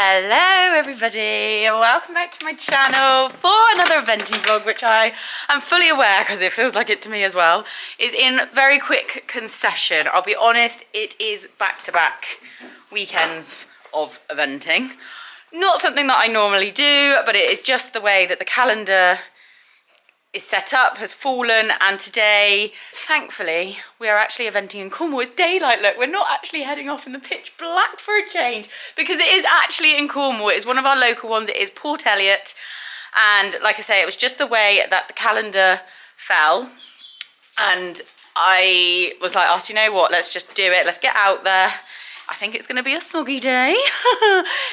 Hello everybody, welcome back to my channel for another eventing vlog, which I am fully aware, because it feels like it to me as well, is in very quick concession. I'll be honest, it is back-to-back weekends of eventing. Not something that I normally do, but it is just the way that the calendar is set up, has fallen, and today, thankfully, we are actually eventing in Cornwall. It's daylight, look, we're not actually heading off in the pitch black for a change, because it is actually in Cornwall. It's one of our local ones. It is Port Eliot, and like I say, it was just the way that the calendar fell, and I was like, oh, do you know what, let's just do it, let's get out there. I think it's going to be a soggy day.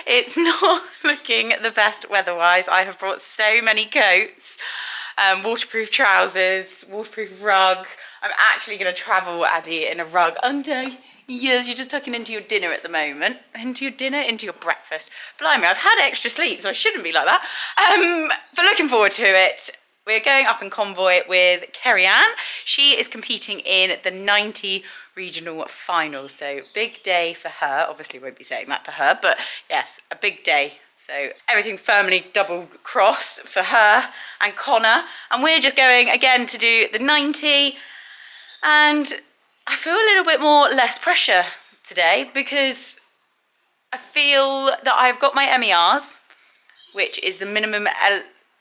It's not looking the best weather-wise. I have brought so many coats. Waterproof trousers, waterproof rug. I'm actually going to travel Addie in a rug under. Yes, you're just tucking into your dinner at the moment. Into your dinner, into your breakfast. Blimey, I've had extra sleep, so I shouldn't be like that. But looking forward to it. We're going up in convoy with Kerry-Ann. She is competing in the 90 regional finals, so big day for her. Obviously won't be saying that to her, but yes, a big day. So everything firmly double cross for her and Connor. And we're just going again to do the 90. And I feel a little bit more less pressure today, because I feel that I've got my MERs, which is the minimum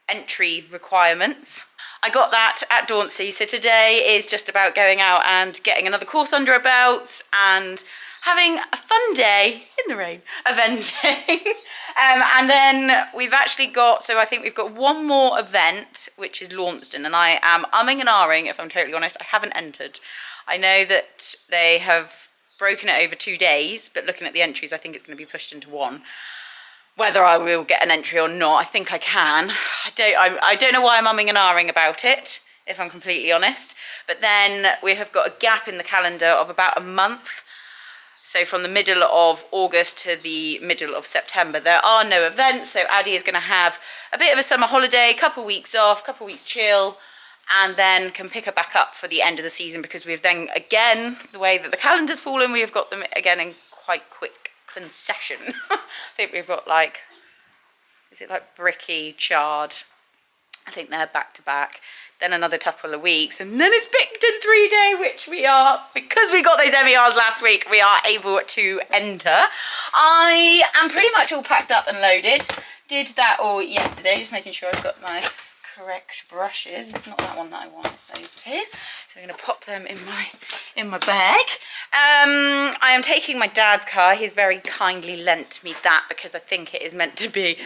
entry requirements. I got that at Dauncey, so today is just about going out and getting another course under our belts and having a fun day in the rain eventing. And then we've actually got, so I think we've got one more event, which is Launceston, and I am umming and ahhing, if I'm totally honest. I haven't entered. I know that they have broken it over 2 days, but looking at the entries, I think it's going to be pushed into one. Whether I will get an entry or not, I think I can. I don't know why I'm umming and ahhing about it, if I'm completely honest. But then we have got a gap in the calendar of about a month. So from the middle of August to the middle of September, there are no events. So Addie is going to have a bit of a summer holiday, a couple weeks off, couple weeks chill, and then can pick her back up for the end of the season, because we've then, again, the way that the calendar's fallen, we have got them again in quite quick concession. I think we've got like, is it like Bricky, Chard? I think they're back to back. Then another couple of weeks, and then it's Picton 3-day, which we are, because we got those MERs last week, we are able to enter. I am pretty much all packed up and loaded. Did that all yesterday, just making sure I've got my correct brushes. It's not that one that I want, it's those two. So I'm going to pop them in my bag. I am taking my dad's car. He's very kindly lent me that, because I think it is meant to be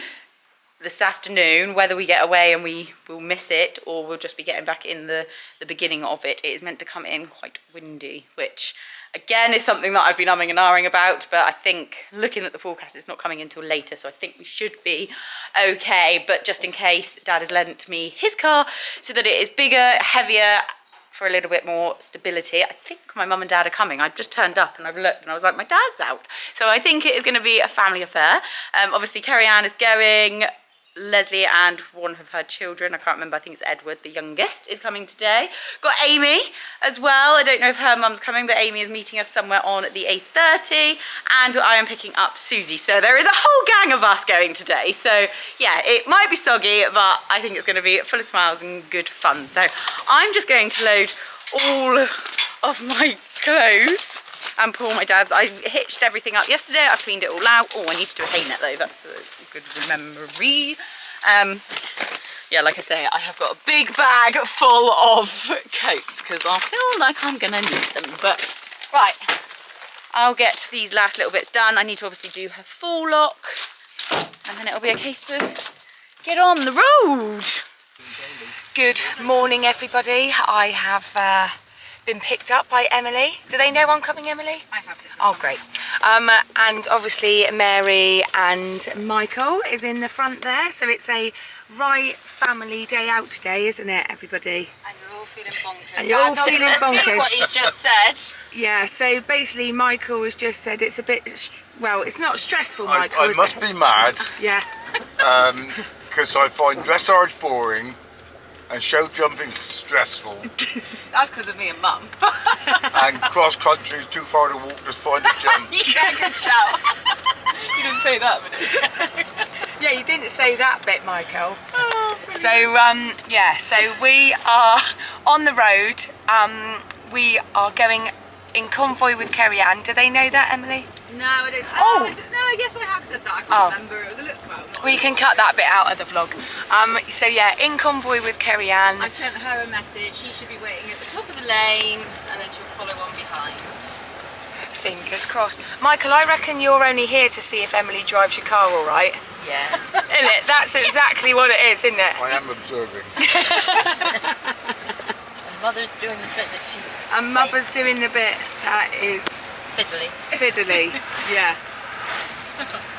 this afternoon, whether we get away and we will miss it, or we'll just be getting back in the beginning of it. It is meant to come in quite windy, which again is something that I've been umming and ahhing about, but I think looking at the forecast, it's not coming until later, so I think we should be okay. But just in case, Dad has lent me his car so that it is bigger, heavier, for a little bit more stability. I think my mum and dad are coming. I've just turned up and I've looked and I was like, my dad's out. So I think it is going to be a family affair. Obviously Kerry-Ann is going, Leslie and one of her children, I can't remember, I think it's Edward, the youngest, is coming today. Got Amy as well. I don't know if her mum's coming, but Amy is meeting us somewhere on the 8:30, and I am picking up Susie. So there is a whole gang of us going today. So yeah, it might be soggy, but I think it's going to be full of smiles and good fun. So I'm just going to load all of my clothes and pull my dad's. I hitched everything up yesterday. I cleaned it all out. Oh, I need to do a hay net though. That's a good memory. Yeah, like I say, I have got a big bag full of coats because I feel like I'm gonna need them. But right, I'll get these last little bits done. I need to obviously do her full lock, and then it'll be a case of get on the road. Good morning, everybody. I have been picked up by Emily. Do they know I'm coming, Emily? I have. Oh, great. And obviously Mary and Michael is in the front there, so it's a right family day out today, isn't it, everybody? And you're all feeling bonkers. And you're all feeling bonkers. What he's just said. Yeah, so basically Michael has just said it's a bit, well, it's not stressful, Michael, I must be mad. Yeah. Because I find dressage boring And show jumping's stressful. That's because of me and Mum. And cross country is too far to walk to find a jump. You get a good shout. You didn't say that, but Yeah, you didn't say that bit, Michael. oh, So, yeah, so we are on the road. We are going in convoy with Kerry Ann. Do they know that, Emily? No, I don't. Oh. No, I guess I have said that. I can't remember. It was a little. Well, We can cut that bit out of the vlog. So yeah, in convoy with Kerry Ann. I've sent her a message. She should be waiting at the top of the lane, and then she'll follow on behind. Fingers crossed. Michael, I reckon you're only here to see if Emily drives your car all right. Yeah. Isn't it? That's exactly what it is, isn't it? I am observing. Mother's doing the bit that she... And Mother's doing the bit that is... Fiddly. Fiddly, yeah.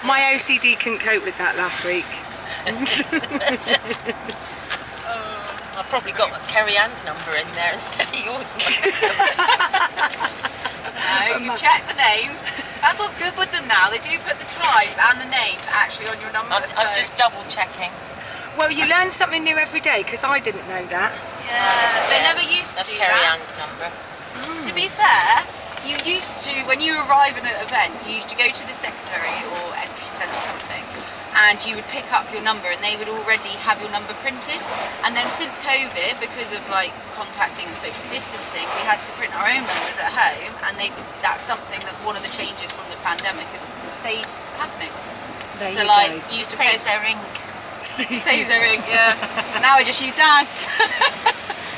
My OCD couldn't cope with that last week. I've probably got Kerry Ann's number in there instead of yours. No, you've checked the names. That's what's good with them now. They do put the times and the names actually on your number. I'm just double checking. Well, you learn something new every day, because I didn't know that. Yeah, they never used to That's do Kerry that. Ann's number. To be fair, you used to, when you arrive at an event, you used to go to the secretary or entry tent or something, and you would pick up your number, and they would already have your number printed. And then since COVID, because of like contacting and social distancing, we had to print our own numbers at home, and that's something that one of the changes from the pandemic has stayed happening. There So you like, go. you used to Saves post their ink. saves everything, yeah. Now I just use Dad's.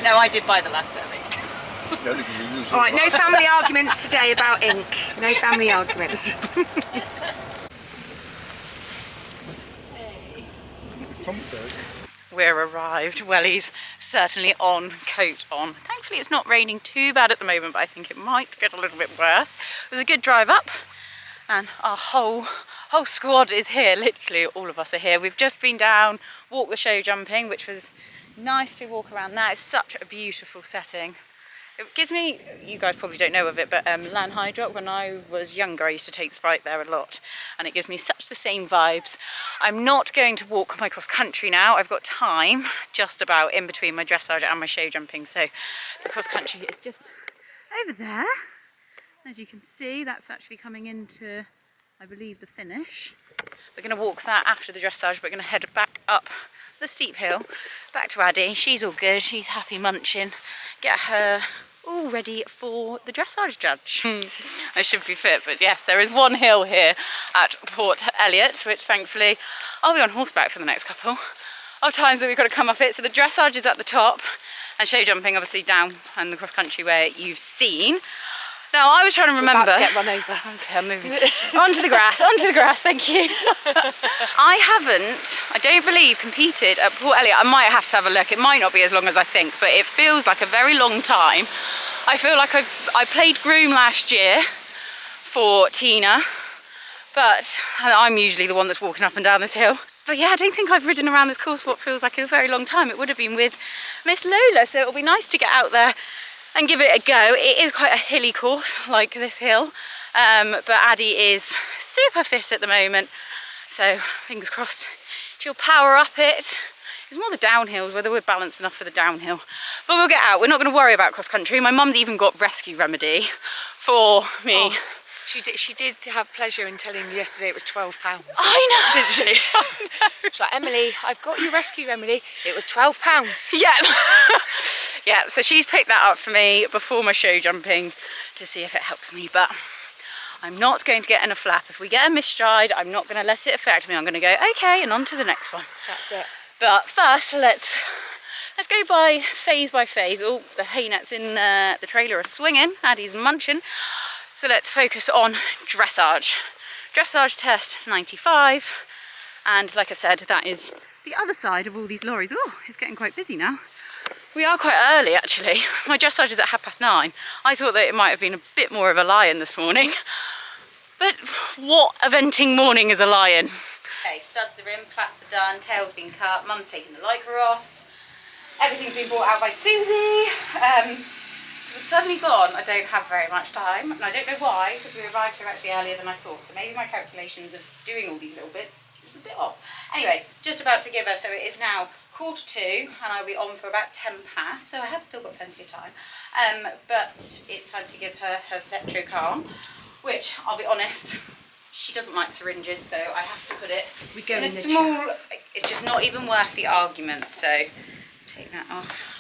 No, I did buy the last survey. All right, no family arguments today about ink. No family arguments. We're arrived. Welly's certainly on, coat on. Thankfully it's not raining too bad at the moment, but I think it might get a little bit worse. It was a good drive up, and our whole squad is here. Literally all of us are here. We've just been down, walked the show jumping, which was nice to walk around that. It's such a beautiful setting. It gives me, you guys probably don't know of it, but Lanhydrock, when I was younger, I used to take Sprite there a lot, and it gives me such the same vibes. I'm not going to walk my cross country now. I've got time just about in between my dressage and my show jumping, so the cross country is just over there. As you can see, that's actually coming into, I believe, the finish. We're going to walk that after the dressage. We're going to head back up the steep hill, back to Addie. She's all good, she's happy munching. Get her all ready for the dressage judge. I should be fit, but yes, there is one hill here at Port Eliot, which thankfully I'll be on horseback for the next couple of times that we've got to come up it. So the dressage is at the top, and show jumping obviously down, and the cross country where you've seen. Now I was trying to remember. We're about to get run over. Okay, I'm moving. Onto the grass, thank you. I don't believe, competed at Port Eliot. I might have to have a look. It might not be as long as I think, but it feels like a very long time. I feel like I played groom last year for Tina, but I'm usually the one that's walking up and down this hill. But yeah, I don't think I've ridden around this course what feels like a very long time. It would have been with Miss Lola, so it'll be nice to get out there and give it a go. It is quite a hilly course, like this hill, but Addie is super fit at the moment, so fingers crossed she'll power up it. It's more the downhills, whether we're balanced enough for the downhill. But we'll get out. We're not going to worry about cross country. My mum's even got rescue remedy for me. Oh, she did have pleasure in telling you yesterday it was £12. I know. Didn't she? She's like, Emily, I've got your rescue remedy. It was £12. Yeah. Yeah, so she's picked that up for me before my show jumping to see if it helps me, but I'm not going to get in a flap. If we get a mistride, I'm not going to let it affect me. I'm going to go, okay, and on to the next one. That's it. But first, let's go by phase. Oh, the hay nets in the trailer are swinging. Addie's munching. So let's focus on dressage. Dressage test 95. And like I said, that is the other side of all these lorries. Oh, it's getting quite busy now. We are quite early actually. My dressage is at 9:30. I thought that it might have been a bit more of a lion this morning. But what eventing morning is a lion? Okay, studs are in, plats are done, tail's been cut, mum's taken the lycra off. Everything's been brought out by Susie. I've suddenly gone, I don't have very much time, and I don't know why, because we arrived here actually earlier than I thought, so maybe my calculations of doing all these little bits is a bit off. Anyway, just about to give her, so it is now 2:15 and I'll be on for about 10 past, so I have still got plenty of time. But it's time to give her her Vetrocalm, which I'll be honest, she doesn't like syringes, so I have to put it in a small, it's just not even worth the argument, so take that off.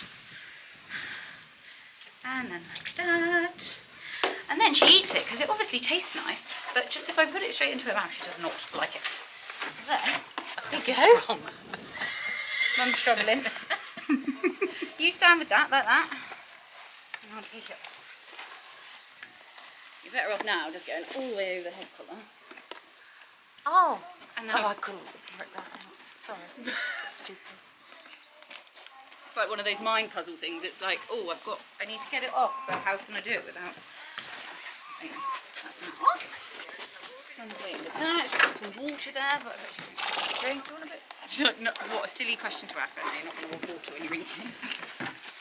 And then like that. And then she eats it, because it obviously tastes nice, but just if I put it straight into her mouth, she does not like it. Then, I think it's wrong. Mum's struggling. You stand with that, like that. And I'll take it off. You're better off now, just going all the way over the head collar. Oh. And now I couldn't work that out. Sorry. Stupid. it's like one of those mind puzzle things. It's like, oh, I need to get it off, but how can I do it without... That's that off. I'm waiting with that. She's got some water there, but I bet she wants to drink. Do you want a bit? She's like, no, what a silly question to ask. I know you're not going to want water when you're eating.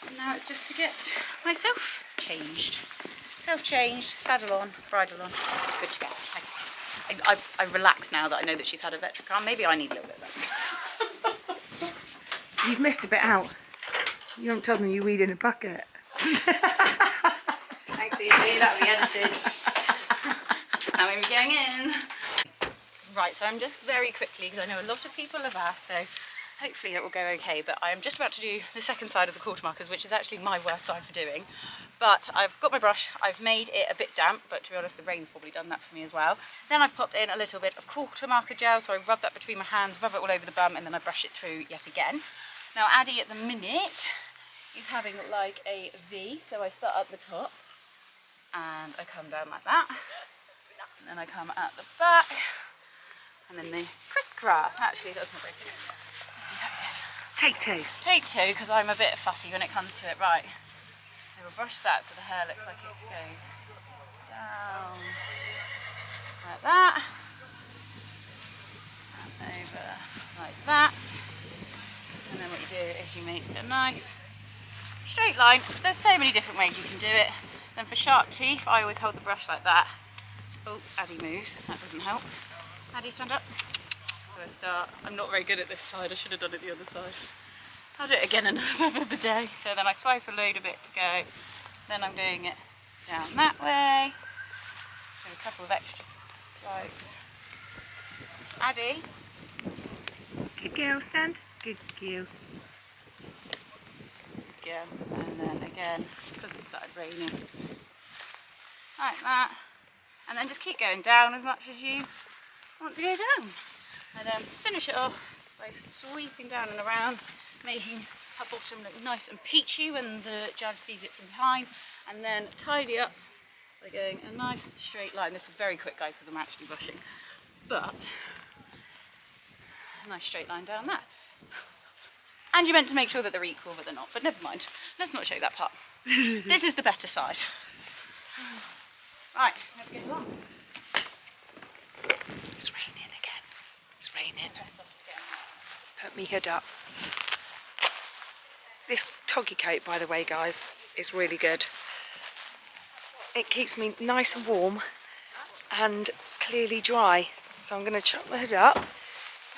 And now it's just to get myself changed. Self-changed, saddle on, bridle on, good to go. Okay. I relax now that I know that she's had a Vetrocalm. Maybe I need a little bit of that. You've missed a bit out. You haven't told me you weed in a bucket. Thanks, Evie. That'll be edited. Now we're going in. Right, so I'm just very quickly, because I know a lot of people have asked, so hopefully it will go okay, but I am just about to do the second side of the quarter markers, which is actually my worst side for doing. But I've got my brush, I've made it a bit damp, but to be honest, the rain's probably done that for me as well. Then I've popped in a little bit of quarter marker gel, so I rub that between my hands, rub it all over the bum, and then I brush it through yet again. Now Addie at the minute is having like a V, so I start at the top, and I come down like that, and then I come at the back, and then the crisscross. Actually, that's not very good. Do that again. Take two. Take two, because I'm a bit fussy when it comes to it. Right. So we'll brush that so the hair looks like it goes down like that, and over like that. And then what you do is you make a nice straight line. There's so many different ways you can do it. Then for sharp teeth, I always hold the brush like that. Oh, Addie moves. That doesn't help. Addie, stand up. So I start. I'm not very good at this side. I should have done it the other side. I'll do it again another day. So then I swipe a load of it to go. Then I'm doing it down that way. Do a couple of extra swipes. Addie. Good girl, stand. Good girl. Again, and then again. It's because it started raining. Like that. And then just keep going down as much as you want to go down. And then finish it off by sweeping down and around, making her bottom look nice and peachy when the judge sees it from behind, and then tidy up by going a nice straight line. This is very quick, guys, because I'm actually brushing, but a nice straight line down that. And you're meant to make sure that they're equal, but they're not. But never mind, let's not show that part. This is the better side. Right, let's get along. It's raining again. It's raining. Put me hood up. This toggy coat, by the way, guys, is really good. It keeps me nice and warm and clearly dry. So I'm going to chuck the hood up. You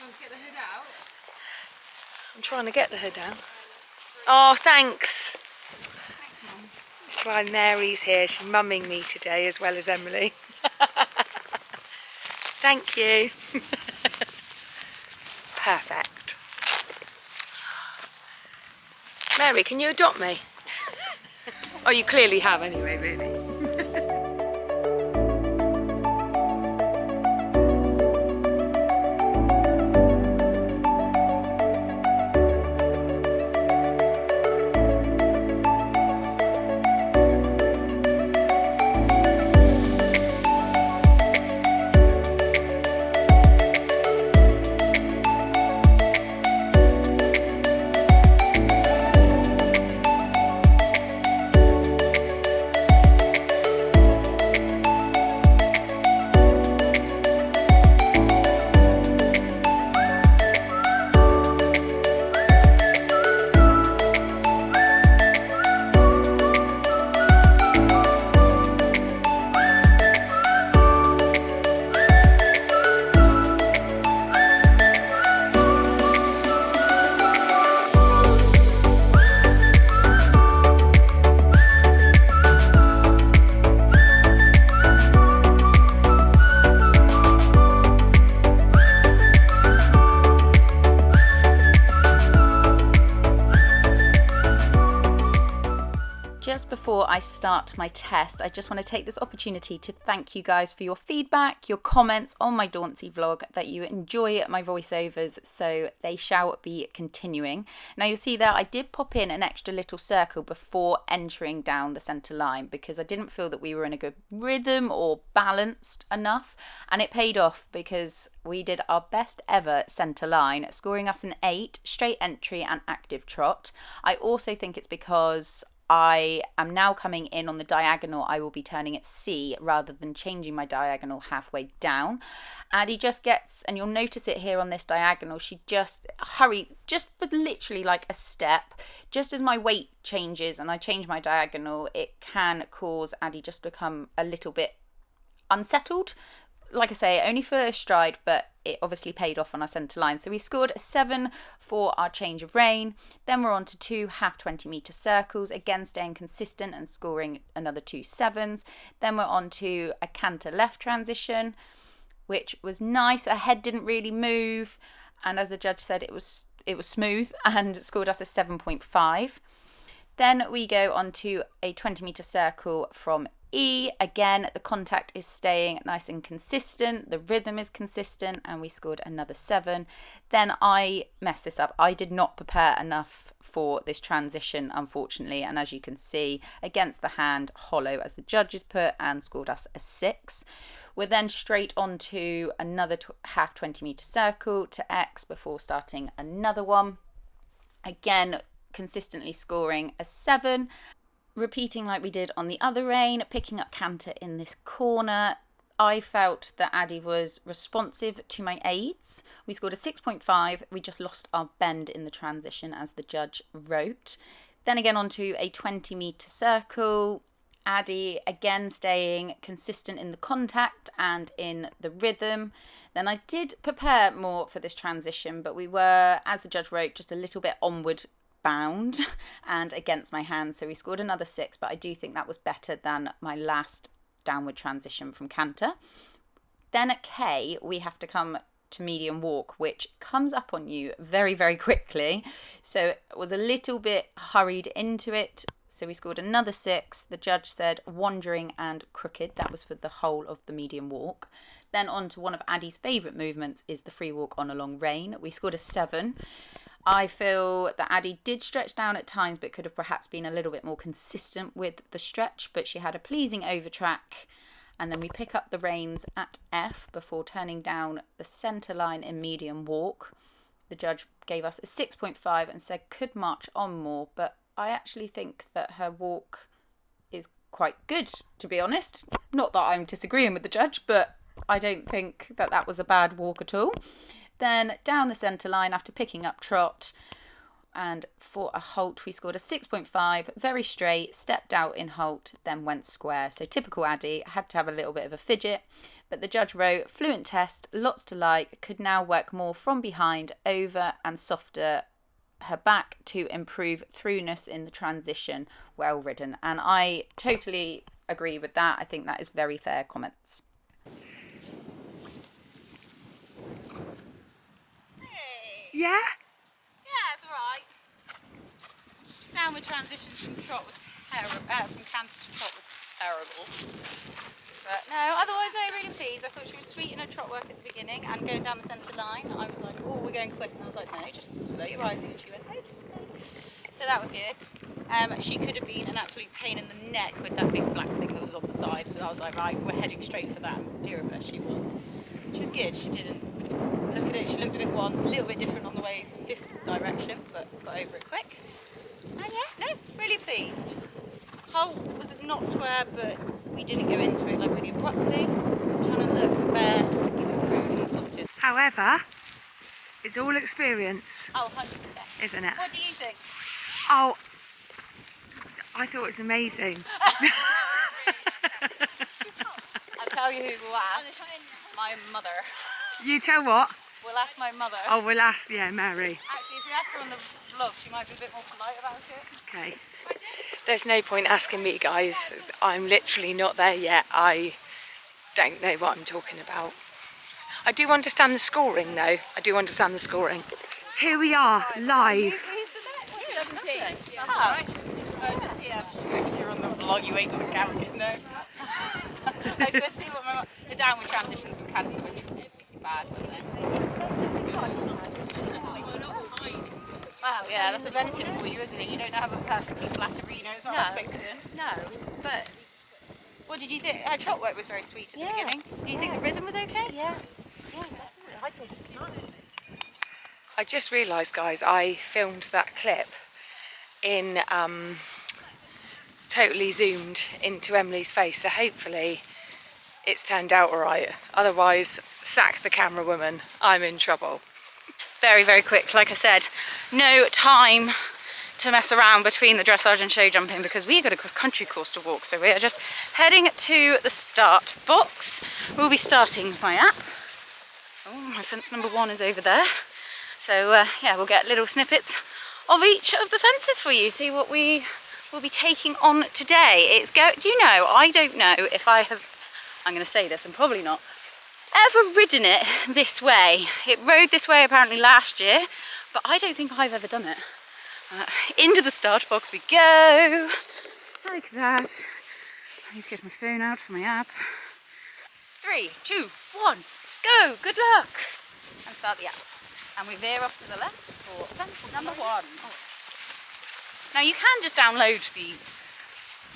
want to get the hood out? I'm trying to get the hood down. Oh, thanks. Thanks, Mum. That's why Mary's here. She's mumming me today as well as Emily. Thank you. Perfect. Mary, can you adopt me? Oh, you clearly have anyway, really. before I start my test, I just want to take this opportunity to thank you guys for your feedback, your comments on my Dauncey vlog, that you enjoy my voiceovers, so they shall be continuing. Now you'll see that I did pop in an extra little circle before entering down the centre line because I didn't feel that we were in a good rhythm or balanced enough, and it paid off because we did our best ever centre line, scoring us an 8, straight entry and active trot. I also think it's because I am now coming in on the diagonal. I will be turning at C rather than changing my diagonal halfway down. Addie just gets, and you'll notice it here on this diagonal, she just just for literally like a step. Just as my weight changes and I change my diagonal, it can cause Addie just to become a little bit unsettled. Like I say, only for a stride, but it obviously paid off on our centre line. So we scored a 7 for our change of rein. Then we're on to 2 half 20 metre circles, again staying consistent and scoring another 2 7s. Then we're on to a canter left transition, which was nice. Our head didn't really move, and as the judge said, it was smooth and scored us a 7.5. Then we go on to a 20 metre circle from E. Again, the contact is staying nice and consistent, the rhythm is consistent, and we scored another 7. Then I messed this up. I did not prepare enough for this transition, unfortunately, and as you can see, against the hand, hollow as the judges put, and scored us a 6. We're then straight on to another half 20 metre circle to X before starting another one. Again, consistently scoring a 7. Repeating like we did on the other rein, picking up canter in this corner. I felt that Addie was responsive to my aids. We scored a 6.5. We just lost our bend in the transition, as the judge wrote. Then again onto a 20 metre circle. Addie again staying consistent in the contact and in the rhythm. Then I did prepare more for this transition, but we were, as the judge wrote, just a little bit onward bound and against my hand, so we scored another 6, but I do think that was better than my last downward transition from canter. Then at K we have to come to medium walk, which comes up on you very, very quickly, so it was a little bit hurried into it, so we scored another 6. The judge said wandering and crooked. That was for the whole of the medium walk. Then on to one of Addie's favourite movements is the free walk on a long rein. We scored a 7. I feel that Addie did stretch down at times, but could have perhaps been a little bit more consistent with the stretch, but she had a pleasing overtrack. And then we pick up the reins at F before turning down the centre line in medium walk. The judge gave us a 6.5 and said could march on more, but I actually think that her walk is quite good, to be honest. Not that I'm disagreeing with the judge, but I don't think that that was a bad walk at all. Then down the centre line after picking up trot, and for a halt we scored a 6.5, very straight, stepped out in halt, then went square. So typical Addie, had to have a little bit of a fidget, but the judge wrote fluent test, lots to like, could now work more from behind, over and softer her back to improve throughness in the transition, well ridden. And I totally agree with that. I think that is very fair comments. Yeah? Yeah, it's alright. Downward transitions from trot were from canter to trot were terrible. But no, otherwise no, really pleased. I thought she was sweet in her trot work at the beginning, and going down the centre line, I was like, oh, we're going quick. And I was like, no, just slow your rising. And she went, okay. So that was good. She could have been an absolute pain in the neck with that big black thing that was on the side. So I was like, right, we're heading straight for that. And dear of her, she was good. She didn't look at it. She looked at it once, a little bit different on the way this direction, but got over it quick. And yeah, no, really pleased. Hull was not square, but we didn't go into it like really abruptly. Just trying to look where you can improve and positive. However, it's all experience. Oh, 100%. Isn't it? What do you think? Oh, I thought it was amazing. I'll tell you who will ask. My mother. You tell what? We'll ask my mother. Oh, we'll ask, yeah, Mary. Actually, if we ask her on the vlog, she might be a bit more polite about it. Okay. There's no point asking me, guys. I'm literally not there yet. I don't know what I'm talking about. I do understand the scoring, though. I do understand the scoring. Here we are, live. 17. Oh. Just here. You're on the vlog. vlog, you wait till the camera gets no. I said, see what the downward transitions from canter were bad, wasn't it? Wow, yeah, that's a venting for you, isn't it? You don't have a perfectly flat arena, it's not like No, but what did you think? Her trot work was very sweet at the beginning. Do you think the rhythm was okay? yeah, definitely. I thought it was nice. I just realised, guys, I filmed that clip in totally zoomed into Emily's face, so hopefully it's turned out alright. Otherwise, sack the camera woman, I'm in trouble. Very, very quick, like I said, no time to mess around between the dressage and show jumping because we got a cross-country course to walk, so we are just heading to the start box. We'll be starting with my app. Oh, my fence number 1 is over there. So yeah, we'll get little snippets of each of the fences for you, see what we will be taking on today. Do you know, I don't know if I have, I'm going to say this and probably not, ever ridden it this way. It rode this way apparently last year, but I don't think I've ever done it. Into the start box we go, like that. I need to get my phone out for my app. 3, 2, 1, go, good luck. And start the app. And we veer off to the left for fence number 1. Oh. Now you can just download the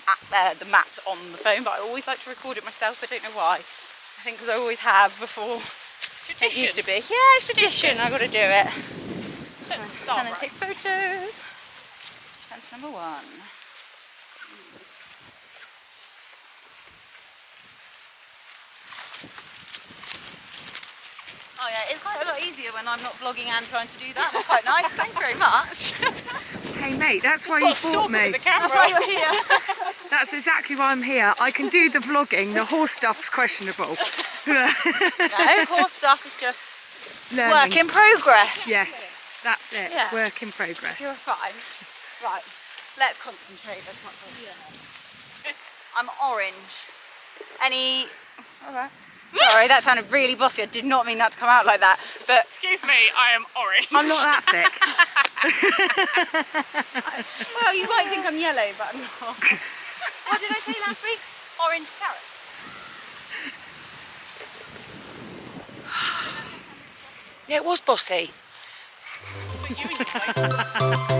app, the maps on the phone, but I always like to record it myself. I don't know why. I think because I always have before. Tradition. It used to be. Yeah, it's tradition. I've got to do it. Let's start. And then take photos. Fence number 1. Oh yeah, it's quite a lot easier when I'm not vlogging and trying to do that. It's quite nice. Thanks very much. Hey mate, that's why you bought me. That's why you're here. That's exactly why I'm here. I can do the vlogging. The horse stuff's questionable. No, horse stuff is just Learning. work in progress. Yes, that's it. Yeah. Work in progress. You're fine. Right, let's concentrate. Let's not concentrate. I'm orange. Any... Alright. Sorry, that sounded really bossy. I did not mean that to come out like that. But excuse me, I am orange. I'm not that thick. Well, you might think I'm yellow, but I'm not. What did I say last week? Orange carrots. Yeah, it was bossy. But you enjoyed.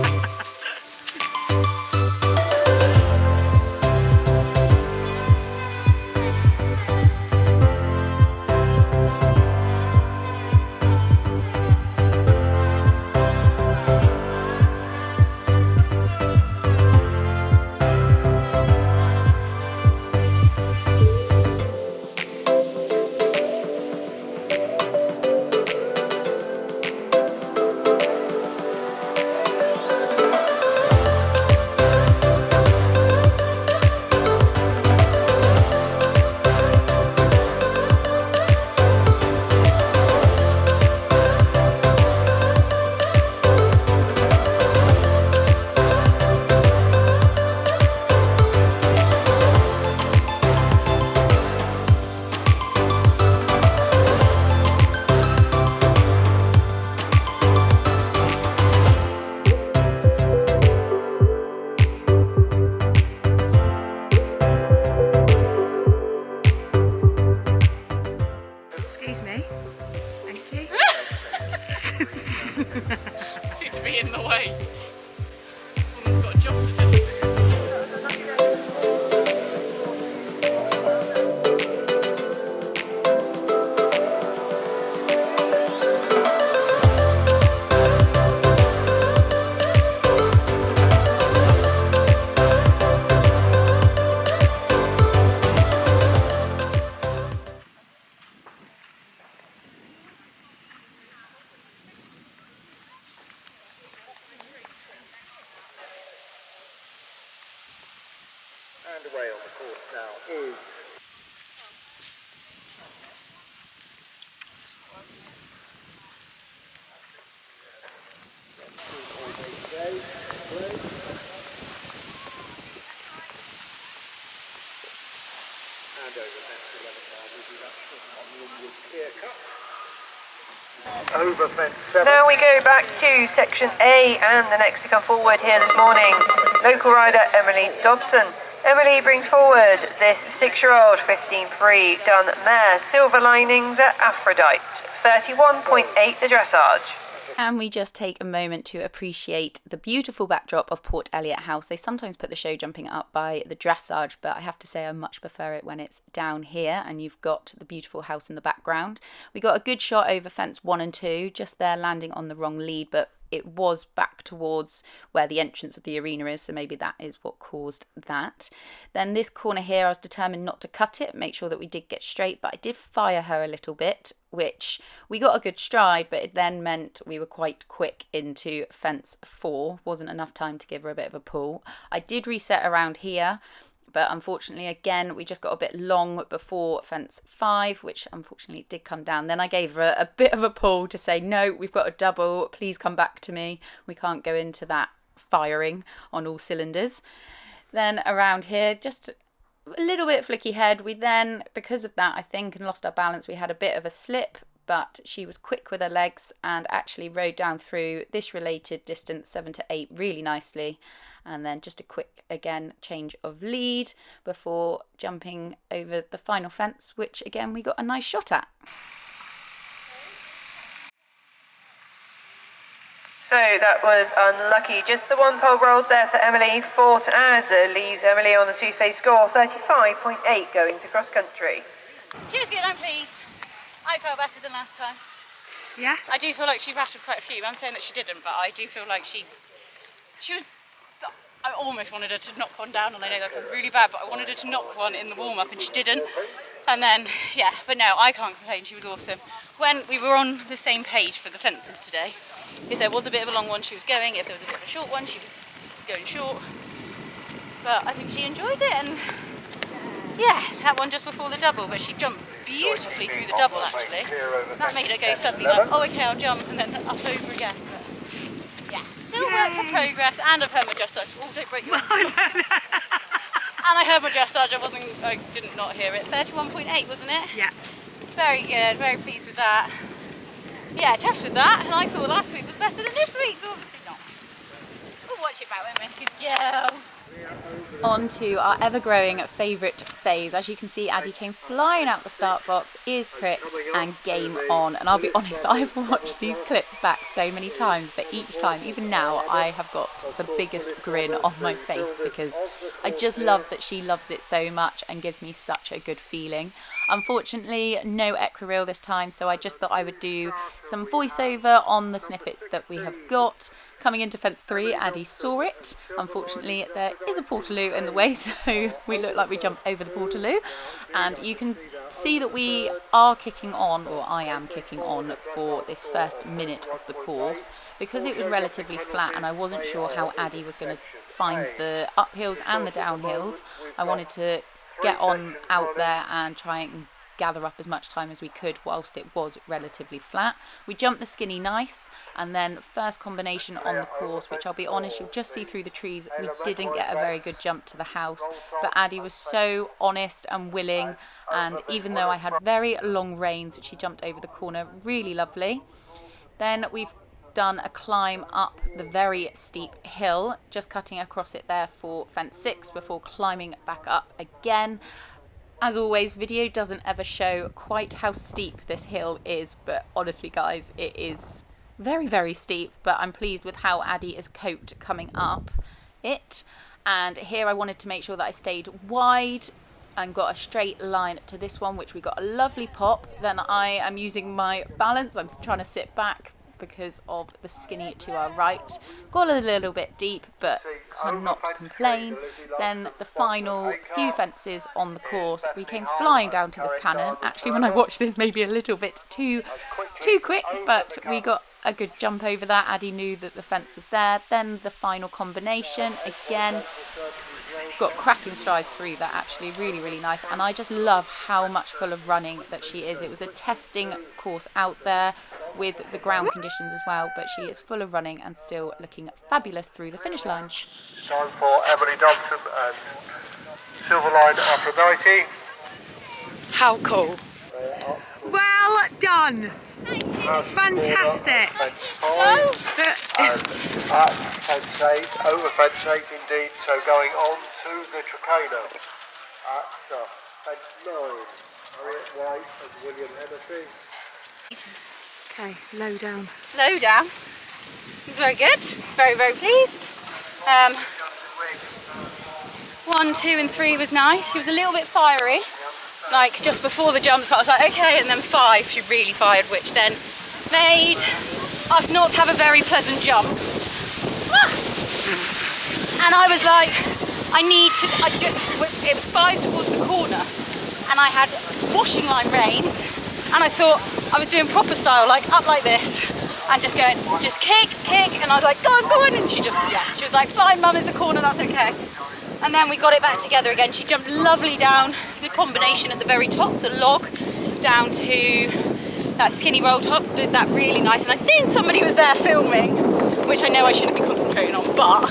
Excuse me. Thank you. Seem to be in the way. Woman's got a job to do. And away on the course now is over fence 7. Now we go back to section A, and the next to come forward here this morning, local rider Emily Dobson. Emily brings forward this 6-year-old 15-free dun mare, Silver Linings Aphrodite, 31.8 the dressage. And we just take a moment to appreciate the beautiful backdrop of Port Eliot House. They sometimes put the show jumping up by the dressage, but I have to say I much prefer it when it's down here and you've got the beautiful house in the background. We got a good shot over fence 1 and 2, just there landing on the wrong lead, but it was back towards where the entrance of the arena is, so maybe that is what caused that. Then this corner here, I was determined not to cut it, make sure that we did get straight, but I did fire her a little bit, which we got a good stride, but it then meant we were quite quick into fence 4. Wasn't enough time to give her a bit of a pull. I did reset around here, but unfortunately, again, we just got a bit long before fence 5, which unfortunately did come down. Then I gave her a bit of a pull to say, no, we've got a double, please come back to me. We can't go into that firing on all cylinders. Then around here, just a little bit flicky head. We then, because of that, I think, and lost our balance, we had a bit of a slip, but she was quick with her legs and actually rode down through this related distance 7 to 8 really nicely. And then just a quick, again, change of lead before jumping over the final fence, which again we got a nice shot at. So that was unlucky. Just the one pole rolled there for Emily. 4 to add leaves Emily on the two-phase score, 35.8 going to cross country. Cheers, good, I'm pleased. I felt better than last time. Yeah? I do feel like she rattled quite a few. I'm saying that she didn't, but I do feel like she was... I almost wanted her to knock one down, and I know that sounds really bad, but I wanted her to knock one in the warm-up, and she didn't. And then, yeah, but no, I can't complain. She was awesome. When we were on the same page for the fences today, if there was a bit of a long one, she was going. If there was a bit of a short one, she was going short. But I think she enjoyed it, and yeah, that one just before the double, but she jumped beautifully through the double, actually. That made her go suddenly like, oh, okay, I'll jump, and then up over again. But yeah, still work for progress, and I've heard my dressage. Oh, don't break your... And I heard my dressage, I didn't not hear it. 31.8, wasn't it? Yeah. Very good, very pleased with that. Yeah, chuffed with that, and I thought last week was better than this week, so obviously not. We'll watch it back, won't we? Good girl. On to our ever-growing favourite phase. As you can see, Addie came flying out the start box, ears pricked, and game on. And I'll be honest, I've watched these clips back so many times, but each time, even now, I have got the biggest grin on my face because I just love that she loves it so much and gives me such a good feeling. Unfortunately, no equireel this time, so I just thought I would do some voiceover on the snippets that we have got. Coming into fence 3, Addie saw it. Unfortunately, there is a portaloo in the way, so we look like we jumped over the portaloo. And you can see that we are kicking on, or I am kicking on, for this first minute of the course. Because it was relatively flat and I wasn't sure how Addie was going to find the uphills and the downhills, I wanted to get on out there and try and gather up as much time as we could whilst it was relatively flat. We jumped the skinny nice, and then first combination on the course, which I'll be honest, you'll just see through the trees, we didn't get a very good jump to the house, but Addie was so honest and willing, and even though I had very long reins, she jumped over the corner really lovely. Then we've done a climb up the very steep hill, just cutting across it there for fence 6 before climbing back up again. As always, video doesn't ever show quite how steep this hill is, but honestly guys, it is very, very steep, but I'm pleased with how Addie is coped coming up it. And here I wanted to make sure that I stayed wide and got a straight line to this one, which we got a lovely pop. Then I am using my balance, I'm trying to sit back because of the skinny to our right. Got a little bit deep, but cannot complain. Then the final few fences on the course, we came flying down to this cannon. Actually, when I watched this, maybe a little bit too quick, but we got a good jump over that. Addie knew that the fence was there. Then the final combination, again, got cracking strides through that, actually really, really nice. And I just love how much full of running that she is. It was a testing course out there with the ground conditions as well, but she is full of running and still looking fabulous through the finish line. Time for Emily Dobson and Silver Line Aphrodite. How cool. Well done. Fantastic. At fence 8, over fence 8 indeed, so going on to the Tricana at bench 9. Harriet White and William Hennessy. Okay, low down. Low down. It was very good. Very, very pleased. 1, 2 and 3 was nice. She was a little bit fiery, like just before the jumps, but I was like, okay, and then 5, she really fired, which then made us not have a very pleasant jump. And I was like, it was 5 towards the corner, and I had washing line reins, and I thought I was doing proper style, like up like this, and just going, just kick, and I was like, go on, and she was like, fine mum, it's a corner, that's okay. And then we got it back together again. She jumped lovely down the combination at the very top, the log, down to that skinny roll top, did that really nice. And I think somebody was there filming, which I know I shouldn't be concentrating on, but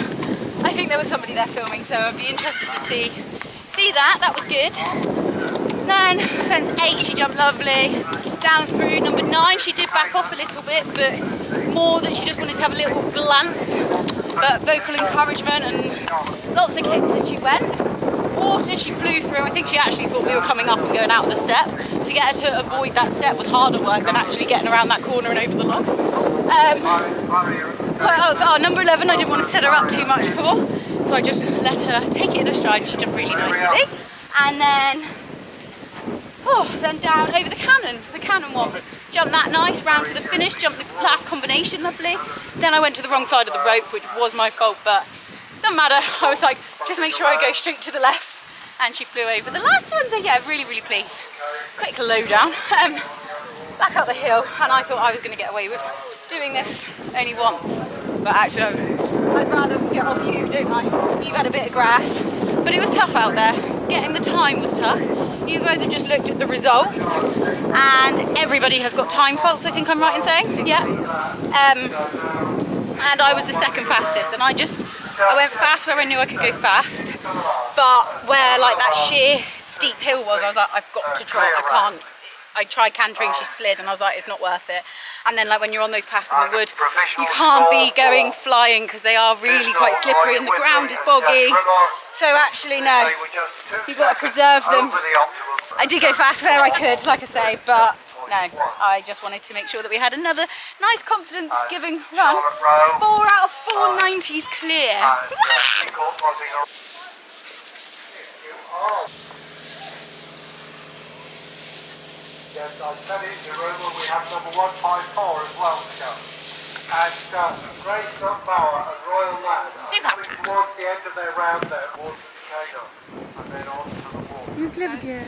I think there was somebody there filming, so I'd be interested to see that. That was good. Then fence 8, she jumped lovely. Down through number 9, she did back off a little bit, but more that she just wanted to have a little glance. But vocal encouragement and lots of kicks, and she went. Water, she flew through. I think she actually thought we were coming up and going out of the step. To get her to avoid that step was harder work than actually getting around that corner and over the log. Number 11, I didn't want to set her up too much for, so I just let her take it in her stride. She jumped really nicely. And then down over the cannon one. Jumped that nice, round to the finish, jumped the last combination, lovely. Then I went to the wrong side of the rope, which was my fault, but doesn't matter. I was like, just make sure I go straight to the left. And she flew over the last one, so yeah, really, really pleased. Quick low down, back up the hill, and I thought I was gonna get away with doing this only once. But actually, I'd rather get off you, don't I? You had a bit of grass, but it was tough out there. Getting the time was tough. You guys have just looked at the results, and everybody has got time faults, I think I'm right in saying, yeah. And I was the second fastest, and I went fast where I knew I could go fast, but where like that sheer steep hill was, I was like, I've got to trot, I can't. I tried cantering, she slid, and I was like, it's not worth it. And then like when you're on those paths in the wood, you can't be going flying because they are really quite slippery and the ground is boggy. So actually no, you've got to preserve them. I did go fast where I could, like I say, but no, I just wanted to make sure that we had another nice confidence-giving run. 4 out of 4 90s clear. Yes, I'll tell you, the room we have number 154 as well to go. And Grace Sunflower and Royal Lass coming towards the end of their round there, towards the Tricana, and then on to the wall. You clever girl.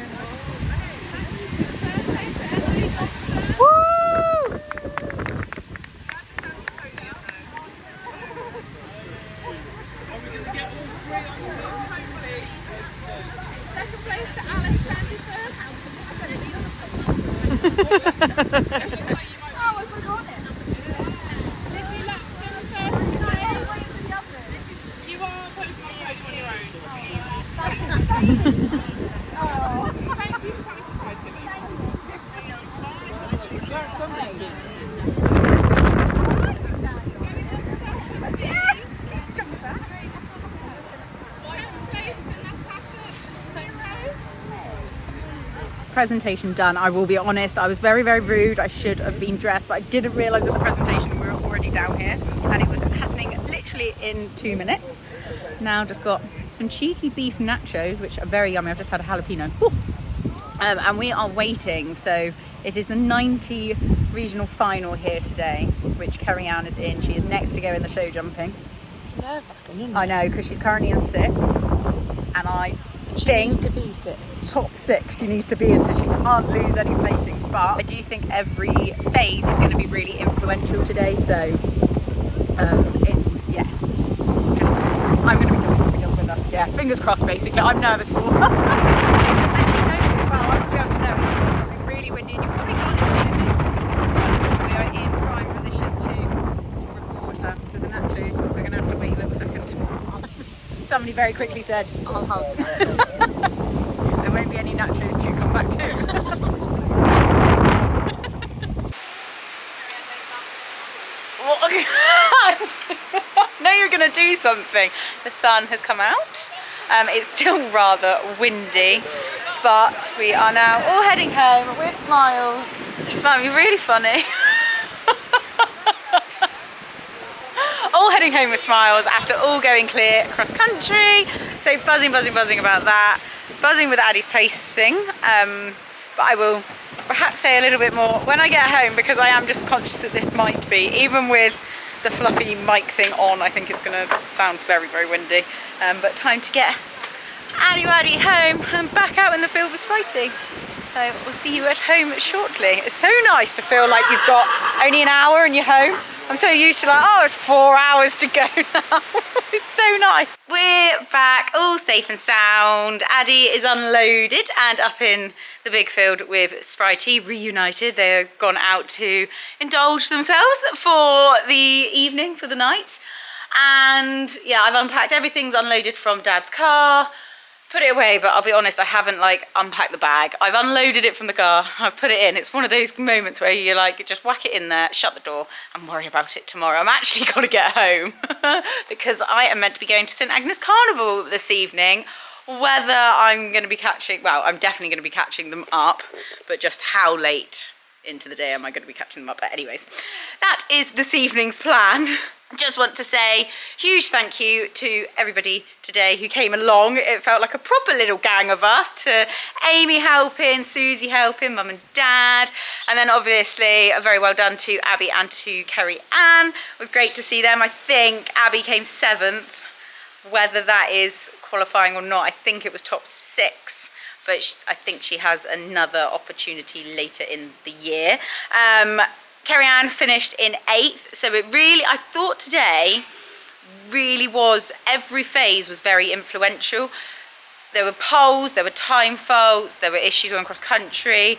Presentation done. I will be honest, I was very, very rude. I should have been dressed, but I didn't realise that the presentation we were already down here, and it was happening literally in 2 minutes. Now just got some cheeky beef nachos, which are very yummy. I've just had a jalapeno. And we are waiting. So it is the 90 regional final here today, which Kerry Ann is in. She is next to go in the show jumping. It's nerve-wracking, isn't it? I know, because she's currently in 6th, and I think needs to be 6. top 6 she needs to be in, so she can't lose any placings. But I do think every phase is going to be really influential today, so it's, yeah, just, I'm going to be jumping with her. Yeah, fingers crossed basically. I'm nervous for her. And she knows it well. I won't be able to know. It's going to be really windy and you probably can't even hear me. We are in prime position to record her. So the nachos, we're going to have to wait a little second. Somebody very quickly said, I'll have nachos. There won't be any nachos to come back to. I know you're going to do something. The sun has come out It's still rather windy, but we are now all heading home with smiles. Might be really funny. All heading home with smiles after all going clear across country. So buzzing about that. Buzzing with Addie's pacing. But I will perhaps say a little bit more when I get home, because I am just conscious that this might be, even with the fluffy mic thing on, I think it's going to sound very, very windy. But time to get Addie home and back out in the field with Spritey. So we'll see you at home shortly. It's so nice to feel like you've got only an hour and you're home. I'm so used to like, oh, it's 4 hours to go now. It's so nice. We're back, all safe and sound. Addie is unloaded and up in the big field with Spritey, reunited. They're gone out to indulge themselves for the evening, for the night. And yeah, I've unpacked, everything's unloaded from Dad's car. Put it away, but I'll be honest, I haven't like unpacked the bag. I've unloaded it from the car, I've put it in. It's one of those moments where you're like, just whack it in there, shut the door and worry about it tomorrow. I'm actually got to get home because I am meant to be going to St Agnes Carnival this evening. Whether I'm going to be catching, well, I'm definitely going to be catching them up, but just how late into the day am I going to be catching them up? But anyways, that is this evening's plan. Just want to say huge thank you to everybody today who came along. It felt like a proper little gang of us, to Amy helping, Susie helping, Mum and Dad, and then obviously a very well done to Abby and to Kerry Ann. It was great to see them. I think Abby came 7th. Whether that is qualifying or not, I think it was top 6. But I think she has another opportunity later in the year. Kerry Ann finished in 8th, so it really, I thought today really was, every phase was very influential. There were poles, there were time faults, there were issues on cross country, and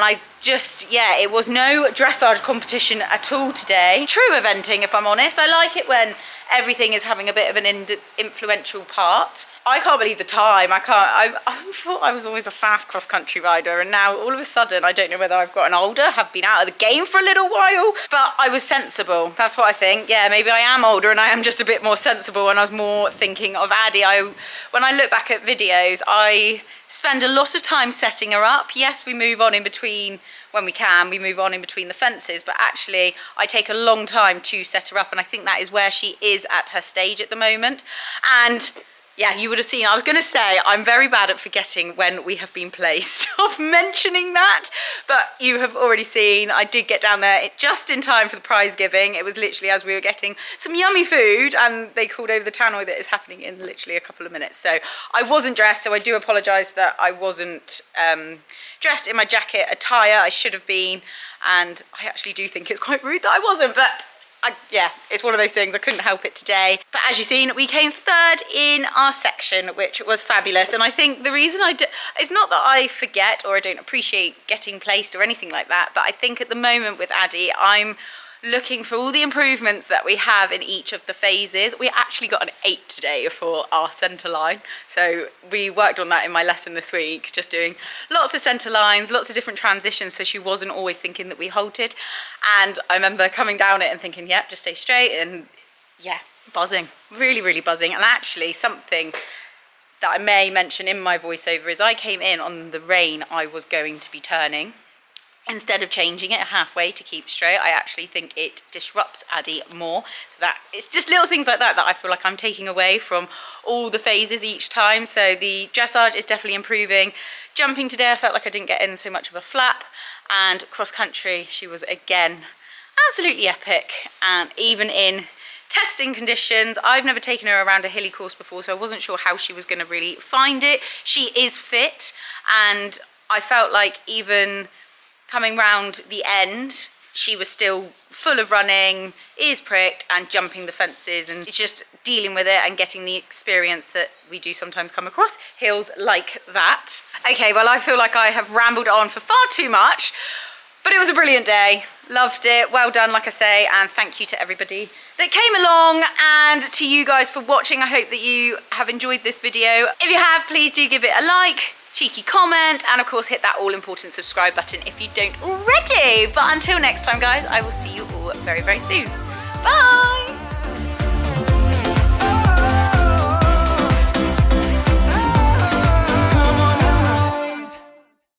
I just, yeah, it was no dressage competition at all today. True eventing, if I'm honest. I like it when everything is having a bit of an influential part. I can't believe the time. I thought I was always a fast cross-country rider, and now all of a sudden I don't know whether I've gotten older, have been out of the game for a little while, but I was sensible. That's what I think. Yeah, maybe I am older and I am just a bit more sensible, and I was more thinking of Addie. When I look back at videos, I spend a lot of time setting her up. Yes, we move on in between, when we can, we move on in between the fences, but actually I take a long time to set her up, and I think that is where she is at her stage at the moment. And yeah, you would have seen, I was going to say, I'm very bad at forgetting when we have been placed, of mentioning that, but you have already seen, I did get down there just in time for the prize giving. It was literally as we were getting some yummy food, and they called over the tannoy that is happening in literally a couple of minutes. So I wasn't dressed, so I do apologise that I wasn't dressed in my jacket attire. I should have been, and I actually do think it's quite rude that I wasn't, but yeah, it's one of those things, I couldn't help it today. But as you've seen, we came 3rd in our section, which was fabulous. And I think the reason it's not that I forget or I don't appreciate getting placed or anything like that, but I think at the moment with Addie, I'm looking for all the improvements that we have in each of the phases. We actually got an 8 today for our centre line, so we worked on that in my lesson this week, just doing lots of centre lines, lots of different transitions, so she wasn't always thinking that we halted. And I remember coming down it and thinking, yep, just stay straight, and yeah, buzzing, really buzzing. And actually something that I may mention in my voiceover is I came in on the rein I was going to be turning. Instead of changing it halfway to keep straight, I actually think it disrupts Addie more. So that it's just little things like that that I feel like I'm taking away from all the phases each time. So the dressage is definitely improving. Jumping today, I felt like I didn't get in so much of a flap, and cross country, she was again absolutely epic. And even in testing conditions, I've never taken her around a hilly course before, so I wasn't sure how she was going to really find it. She is fit, and I felt like even coming round the end, she was still full of running, ears pricked, and jumping the fences, and it's just dealing with it and getting the experience that we do sometimes come across hills like that. Okay, well, I feel like I have rambled on for far too much, but it was a brilliant day. Loved it. Well done, like I say, and thank you to everybody that came along, and to you guys for watching. I hope that you have enjoyed this video. If you have, please do give it a like, cheeky comment, and of course hit that all important subscribe button if you don't already. But until next time, guys, I will see you all very soon. Bye.